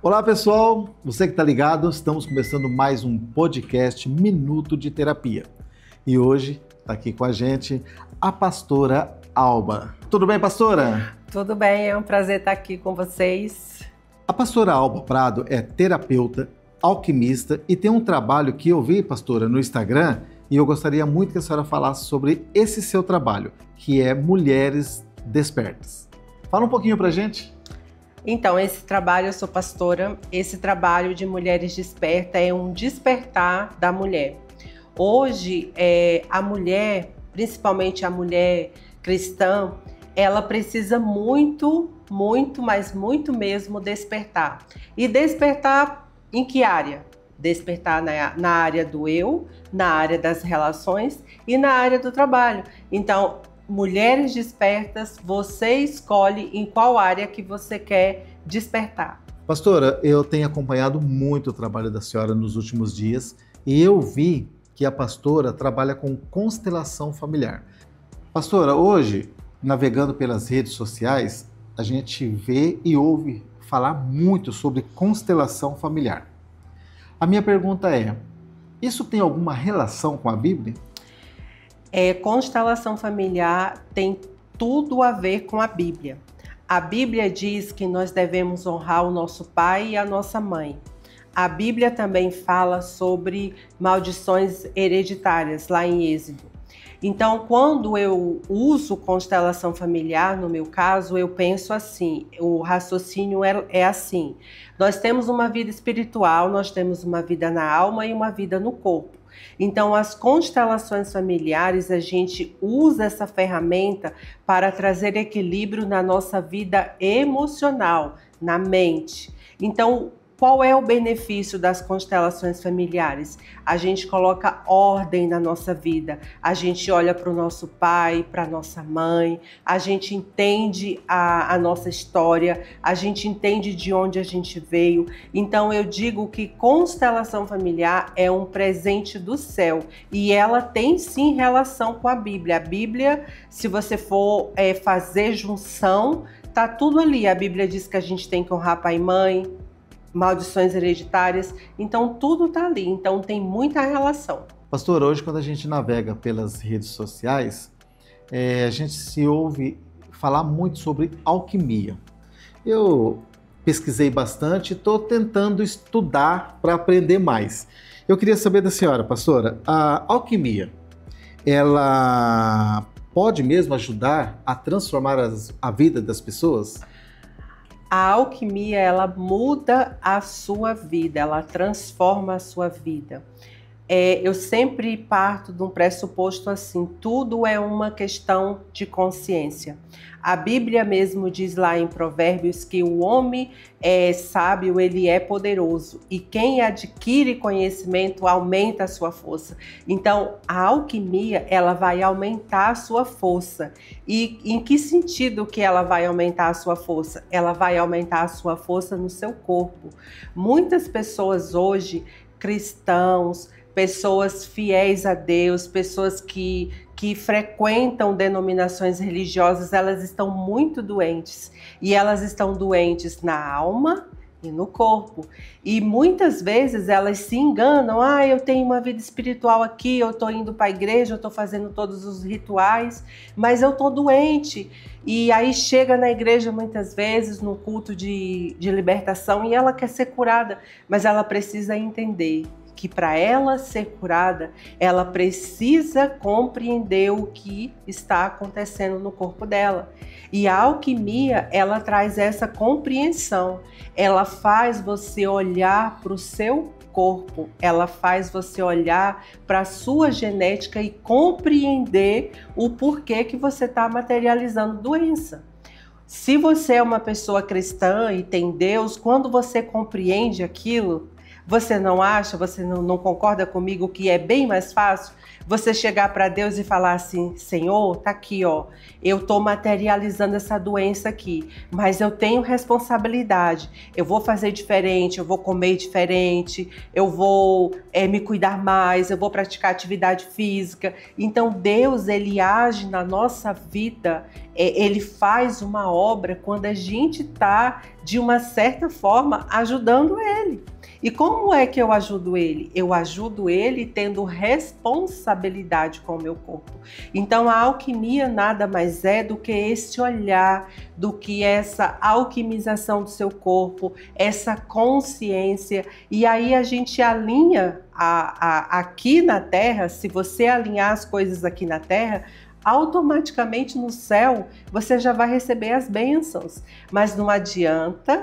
Olá pessoal, você que está ligado, estamos começando mais um podcast Minuto de Terapia. E hoje está aqui com a gente a pastora Alba. Tudo bem, pastora? Tudo bem, é um prazer estar aqui com vocês. A pastora Alba Prado é terapeuta, alquimista e tem um trabalho que eu vi, pastora, no Instagram, e eu gostaria muito que a senhora falasse sobre esse seu trabalho, que é Mulheres Despertas. Fala um pouquinho pra gente. Então, esse trabalho, eu sou pastora, esse trabalho de Mulheres Despertas é um despertar da mulher. Hoje, a mulher, principalmente a mulher cristã, ela precisa muito, mas muito mesmo despertar. E despertar em que área? Despertar na área do eu, na área das relações e na área do trabalho. Então, Mulheres Despertas, você escolhe em qual área que você quer despertar. Pastora, eu tenho acompanhado muito o trabalho da senhora nos últimos dias e eu vi que a pastora trabalha com constelação familiar. Pastora, hoje, navegando pelas redes sociais, a gente vê e ouve falar muito sobre constelação familiar. A minha pergunta é, isso tem alguma relação com a Bíblia? Constelação familiar tem tudo a ver com a Bíblia. A Bíblia diz que nós devemos honrar o nosso pai e a nossa mãe. A Bíblia também fala sobre maldições hereditárias, lá em Êxodo. Então, quando eu uso constelação familiar, no meu caso, eu penso assim, o raciocínio é assim. Nós temos uma vida espiritual, nós temos uma vida na alma e uma vida no corpo. Então, as constelações familiares, a gente usa essa ferramenta para trazer equilíbrio na nossa vida emocional, na mente. Então, qual é o benefício das constelações familiares? A gente coloca ordem na nossa vida, a gente olha para o nosso pai, para a nossa mãe, a gente entende a nossa história, a gente entende de onde a gente veio. Então eu digo que constelação familiar é um presente do céu e ela tem sim relação com a Bíblia. A Bíblia, se você for fazer junção, tá tudo ali. A Bíblia diz que a gente tem que honrar pai e mãe, maldições hereditárias, então tudo tá ali, então tem muita relação. Pastor, hoje quando a gente navega pelas redes sociais, a gente se ouve falar muito sobre alquimia. Eu pesquisei bastante e estou tentando estudar para aprender mais. Eu queria saber da senhora, pastora, a alquimia, ela pode mesmo ajudar a transformar a vida das pessoas? A alquimia, ela muda a sua vida, ela transforma a sua vida. Eu sempre parto de um pressuposto assim, tudo é uma questão de consciência. A Bíblia mesmo diz lá em Provérbios que o homem sábio, ele é poderoso e quem adquire conhecimento aumenta a sua força. Então, a alquimia, ela vai aumentar a sua força. E em que sentido que ela vai aumentar a sua força? Ela vai aumentar a sua força no seu corpo. Muitas pessoas hoje, cristãos, pessoas fiéis a Deus, pessoas que frequentam denominações religiosas, elas estão muito doentes. E elas estão doentes na alma e no corpo. E muitas vezes elas se enganam. Eu tenho uma vida espiritual aqui, eu estou indo para a igreja, eu estou fazendo todos os rituais, mas eu estou doente. E aí chega na igreja muitas vezes, no culto de libertação, e ela quer ser curada, mas ela precisa entender que para ela ser curada, ela precisa compreender o que está acontecendo no corpo dela. E a alquimia, ela traz essa compreensão. Ela faz você olhar para o seu corpo, ela faz você olhar para a sua genética e compreender o porquê que você está materializando doença. Se você é uma pessoa cristã e tem Deus, quando você compreende aquilo, Você não acha, você não concorda comigo que é bem mais fácil você chegar para Deus e falar assim: Senhor, tá aqui, ó, eu tô materializando essa doença aqui, mas eu tenho responsabilidade, eu vou fazer diferente, eu vou comer diferente, eu vou me cuidar mais, eu vou praticar atividade física. Então Deus, ele age na nossa vida, ele faz uma obra quando a gente tá, de uma certa forma, ajudando ele. E como é que eu ajudo ele? Eu ajudo ele tendo responsabilidade com o meu corpo. Então a alquimia nada mais é do que esse olhar, do que essa alquimização do seu corpo, essa consciência. E aí a gente alinha aqui na Terra, se você alinhar as coisas aqui na Terra, automaticamente no céu você já vai receber as bênçãos. Mas não adianta,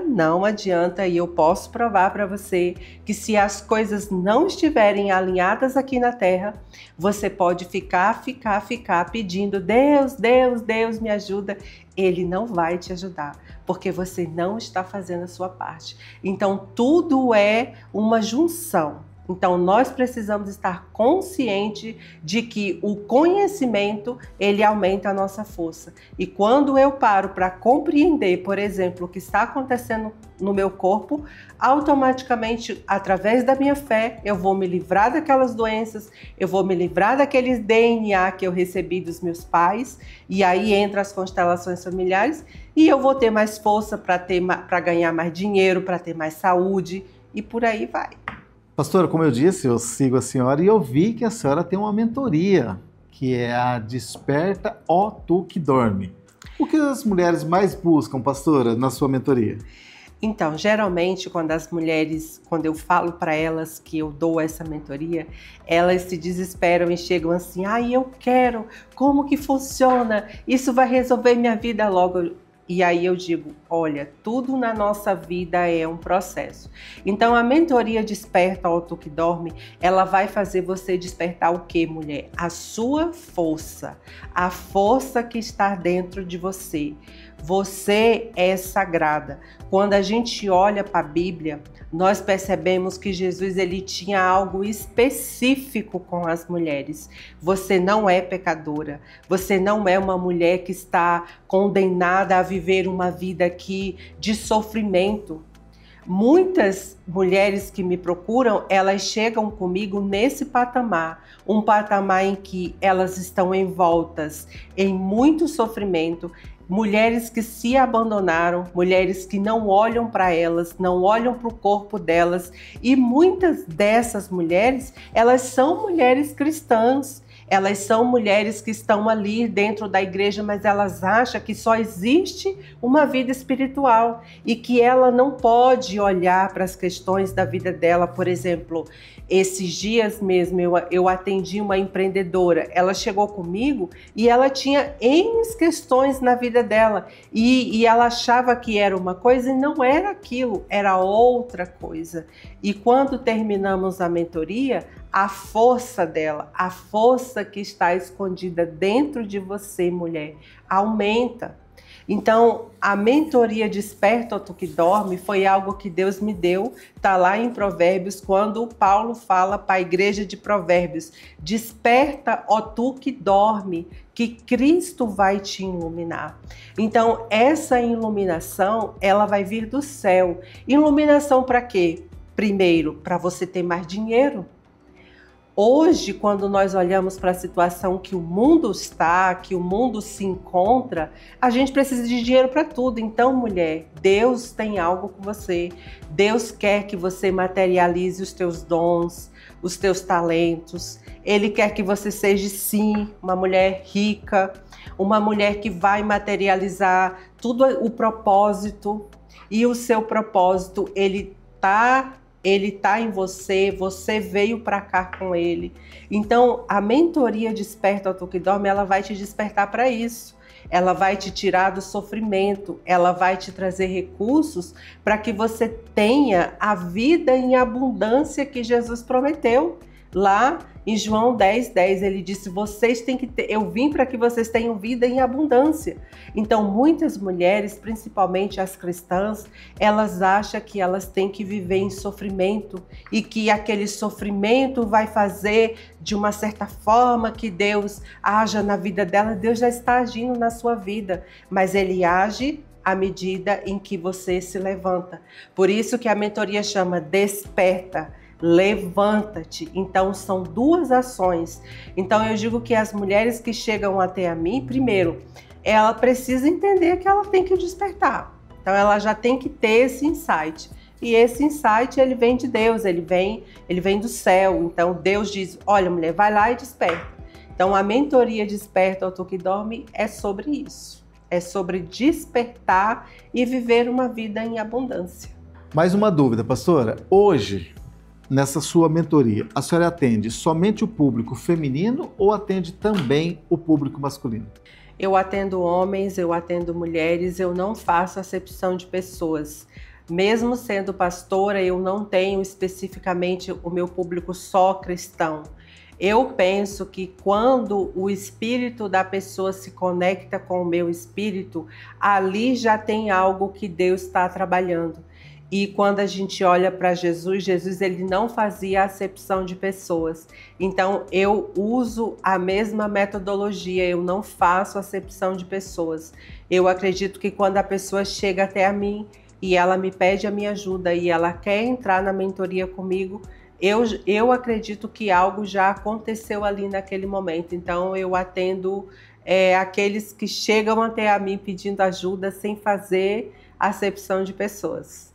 e eu posso provar para você que se as coisas não estiverem alinhadas aqui na Terra, você pode ficar pedindo: Deus, Deus, Deus, me ajuda. Ele não vai te ajudar, porque você não está fazendo a sua parte. Então tudo é uma junção. Então nós precisamos estar conscientes de que o conhecimento, ele aumenta a nossa força. E quando eu paro para compreender, por exemplo, o que está acontecendo no meu corpo, automaticamente, através da minha fé, eu vou me livrar daquelas doenças, eu vou me livrar daqueles DNA que eu recebi dos meus pais, e aí entra as constelações familiares, e eu vou ter mais força para ganhar mais dinheiro, para ter mais saúde, e por aí vai. Pastora, como eu disse, eu sigo a senhora e eu vi que a senhora tem uma mentoria, que é a Desperta, ó Tu que Dorme. O que as mulheres mais buscam, pastora, na sua mentoria? Então, geralmente, quando eu falo para elas que eu dou essa mentoria, elas se desesperam e chegam assim: eu quero, como que funciona? Isso vai resolver minha vida logo. E aí eu digo: olha, tudo na nossa vida é um processo. Então a mentoria Desperta, ó Tu que Dorme, ela vai fazer você despertar o quê, mulher? A sua força, a força que está dentro de você. Você é sagrada. Quando a gente olha para a Bíblia, nós percebemos que Jesus, ele tinha algo específico com as mulheres. Você não é pecadora. Você não é uma mulher que está condenada a viver uma vida aqui de sofrimento. Muitas mulheres que me procuram, elas chegam comigo nesse patamar, um patamar em que elas estão envoltas em muito sofrimento, mulheres que se abandonaram, mulheres que não olham para elas, não olham para o corpo delas, e muitas dessas mulheres, elas são mulheres cristãs. Elas são mulheres que estão ali dentro da igreja, mas elas acham que só existe uma vida espiritual e que ela não pode olhar para as questões da vida dela. Por exemplo, esses dias mesmo eu atendi uma empreendedora. Ela chegou comigo e ela tinha N questões na vida dela e ela achava que era uma coisa e não era aquilo, era outra coisa. E quando terminamos a mentoria, a força dela, a força que está escondida dentro de você, mulher, aumenta. Então, a mentoria Desperta, ó Tu que Dorme foi algo que Deus me deu, tá lá em Provérbios, quando Paulo fala para a igreja de Provérbios: desperta, ó Tu que dorme, que Cristo vai te iluminar. Então, essa iluminação, ela vai vir do céu. Iluminação para quê? Primeiro, para você ter mais dinheiro. Hoje, quando nós olhamos para a situação que o mundo está, que o mundo se encontra, a gente precisa de dinheiro para tudo. Então, mulher, Deus tem algo com você. Deus quer que você materialize os teus dons, os teus talentos. Ele quer que você seja, sim, uma mulher rica, uma mulher que vai materializar tudo o propósito. E o seu propósito, ele tá em você, você veio para cá com ele. Então, a mentoria Desperta, ó Tu que Dorme, ela vai te despertar para isso. Ela vai te tirar do sofrimento, ela vai te trazer recursos para que você tenha a vida em abundância que Jesus prometeu. Lá em João 10:10, ele disse, vocês têm que ter, eu vim para que vocês tenham vida em abundância. Então, muitas mulheres, principalmente as cristãs, elas acham que elas têm que viver em sofrimento e que aquele sofrimento vai fazer de uma certa forma que Deus haja na vida dela. Deus já está agindo na sua vida, mas Ele age à medida em que você se levanta. Por isso que a mentoria chama Desperta. Levanta-te. Então são duas ações. Então eu digo que as mulheres que chegam até a mim, primeiro, ela precisa entender que ela tem que despertar. Então ela já tem que ter esse insight. E esse insight, ele vem de Deus, ele vem do céu. Então Deus diz, olha mulher, vai lá e desperta. Então a mentoria Desperta ou Tu que Dorme é sobre isso. É sobre despertar e viver uma vida em abundância. Mais uma dúvida, pastora. Hoje, nessa sua mentoria, a senhora atende somente o público feminino ou atende também o público masculino? Eu atendo homens, eu atendo mulheres, eu não faço acepção de pessoas. Mesmo sendo pastora, eu não tenho especificamente o meu público só cristão. Eu penso que quando o espírito da pessoa se conecta com o meu espírito, ali já tem algo que Deus está trabalhando. E quando a gente olha para Jesus, ele não fazia acepção de pessoas. Então eu uso a mesma metodologia, eu não faço acepção de pessoas. Eu acredito que quando a pessoa chega até a mim e ela me pede a minha ajuda e ela quer entrar na mentoria comigo, eu acredito que algo já aconteceu ali naquele momento. Então eu atendo aqueles que chegam até a mim pedindo ajuda sem fazer acepção de pessoas.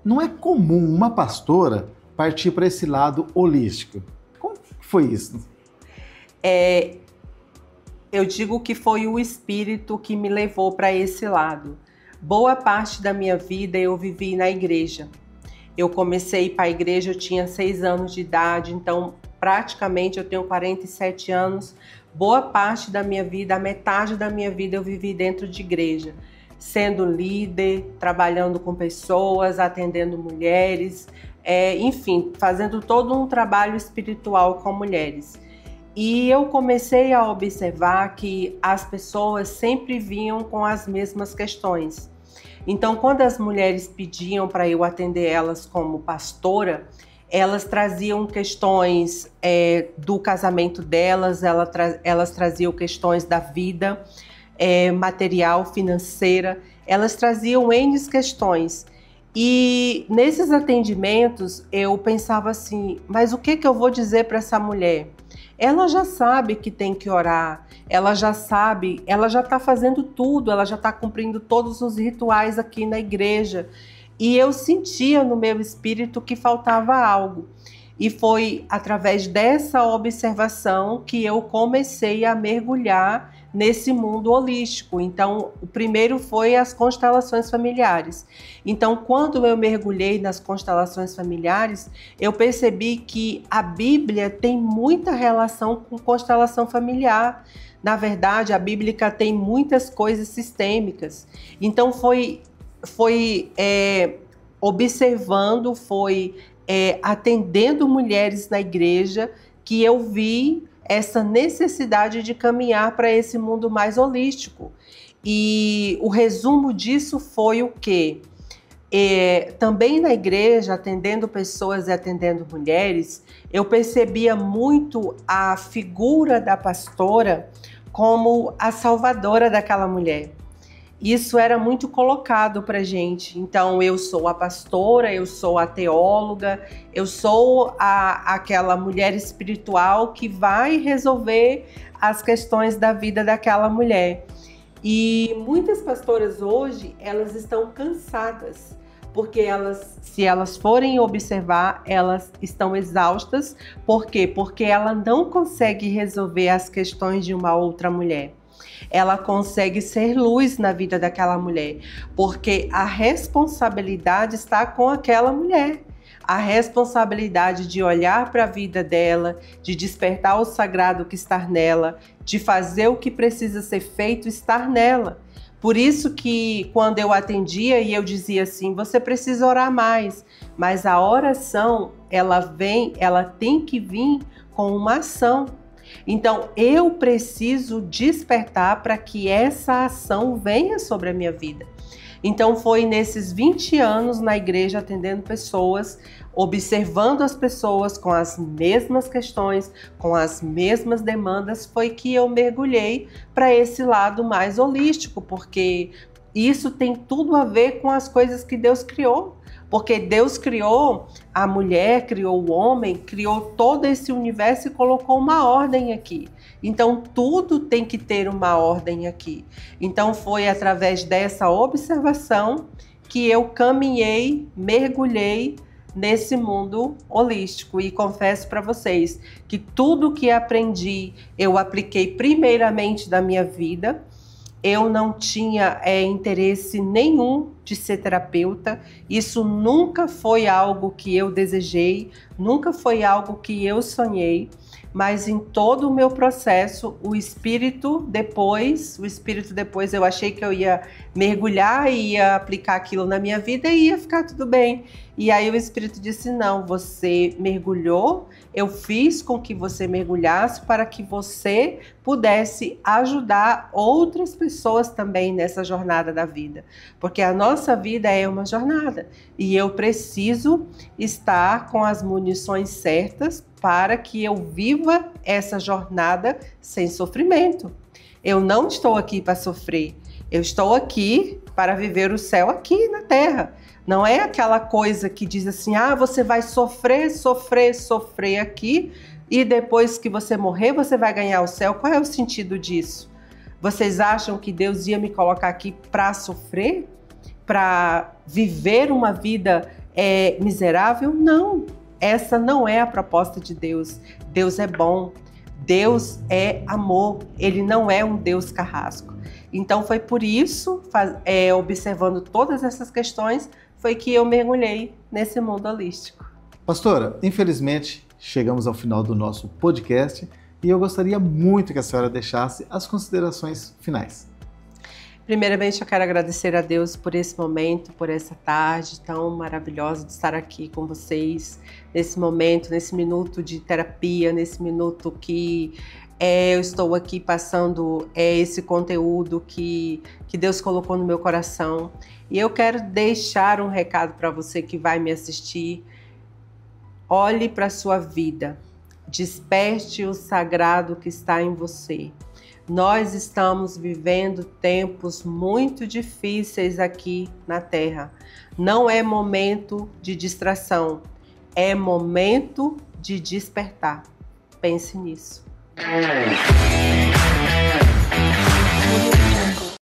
Não é comum uma pastora partir para esse lado holístico. Como foi isso? Eu digo que foi o Espírito que me levou para esse lado. Boa parte da minha vida eu vivi na igreja. Eu comecei a ir para a igreja, eu tinha 6 anos de idade, então praticamente eu tenho 47 anos. Boa parte da minha vida, a metade da minha vida eu vivi dentro de igreja. Sendo líder, trabalhando com pessoas, atendendo mulheres, enfim, fazendo todo um trabalho espiritual com mulheres. E eu comecei a observar que as pessoas sempre vinham com as mesmas questões. Então, quando as mulheres pediam para eu atender elas como pastora, elas traziam questões do casamento delas, elas traziam questões da vida, material, financeira, elas traziam N questões. E nesses atendimentos eu pensava assim, mas o que eu vou dizer para essa mulher? Ela já sabe que tem que orar, ela já sabe, ela já está fazendo tudo, ela já está cumprindo todos os rituais aqui na igreja. E eu sentia no meu espírito que faltava algo. E foi através dessa observação que eu comecei a mergulhar nesse mundo holístico. Então, o primeiro foi as constelações familiares. Então, quando eu mergulhei nas constelações familiares, eu percebi que a Bíblia tem muita relação com constelação familiar. Na verdade, a Bíblia tem muitas coisas sistêmicas. Então, foi observando, atendendo mulheres na igreja que eu vi essa necessidade de caminhar para esse mundo mais holístico. E o resumo disso foi o quê? Também na igreja, atendendo pessoas e atendendo mulheres, eu percebia muito a figura da pastora como a salvadora daquela mulher. Isso era muito colocado para gente. Então, eu sou a pastora, eu sou a teóloga, eu sou aquela mulher espiritual que vai resolver as questões da vida daquela mulher. E muitas pastoras hoje, elas estão cansadas, porque se elas forem observar, elas estão exaustas. Por quê? Porque ela não consegue resolver as questões de uma outra mulher. Ela consegue ser luz na vida daquela mulher, porque a responsabilidade está com aquela mulher. A responsabilidade de olhar para a vida dela, de despertar o sagrado que está nela, de fazer o que precisa ser feito, estar nela. Por isso que quando eu atendia e eu dizia assim, você precisa orar mais, mas a oração, ela tem que vir com uma ação. Então, eu preciso despertar para que essa ação venha sobre a minha vida. Então, foi nesses 20 anos na igreja, atendendo pessoas, observando as pessoas com as mesmas questões, com as mesmas demandas, foi que eu mergulhei para esse lado mais holístico, porque isso tem tudo a ver com as coisas que Deus criou. Porque Deus criou a mulher, criou o homem, criou todo esse universo e colocou uma ordem aqui. Então, tudo tem que ter uma ordem aqui. Então, foi através dessa observação que eu caminhei, mergulhei nesse mundo holístico. E confesso para vocês que tudo que aprendi, eu apliquei primeiramente na minha vida. Eu não tinha interesse nenhum de ser terapeuta, isso nunca foi algo que eu desejei, nunca foi algo que eu sonhei, mas em todo o meu processo, o espírito depois eu achei que eu ia mergulhar e ia aplicar aquilo na minha vida e ia ficar tudo bem. E aí o espírito disse, não, você mergulhou, eu fiz com que você mergulhasse para que você pudesse ajudar outras pessoas também nessa jornada da vida. Porque a nossa vida é uma jornada e eu preciso estar com as munições certas para que eu viva essa jornada sem sofrimento. Eu não estou aqui para sofrer, eu estou aqui para viver o céu aqui na terra. Não é aquela coisa que diz assim, você vai sofrer aqui e depois que você morrer você vai ganhar o céu. Qual é o sentido disso? Vocês acham que Deus ia me colocar aqui para sofrer? Para viver uma vida miserável? Não, essa não é a proposta de Deus. Deus é bom, Deus é amor, Ele não é um Deus carrasco. Então foi por isso, observando todas essas questões, foi que eu mergulhei nesse mundo holístico. Pastora, infelizmente chegamos ao final do nosso podcast e eu gostaria muito que a senhora deixasse as considerações finais. Primeiramente, eu quero agradecer a Deus por esse momento, por essa tarde tão maravilhosa de estar aqui com vocês, nesse momento, nesse minuto de terapia, nesse minuto que eu estou aqui passando esse conteúdo que Deus colocou no meu coração. E eu quero deixar um recado para você que vai me assistir. Olhe para a sua vida, desperte o sagrado que está em você. Nós estamos vivendo tempos muito difíceis aqui na Terra. Não é momento de distração, é momento de despertar. Pense nisso.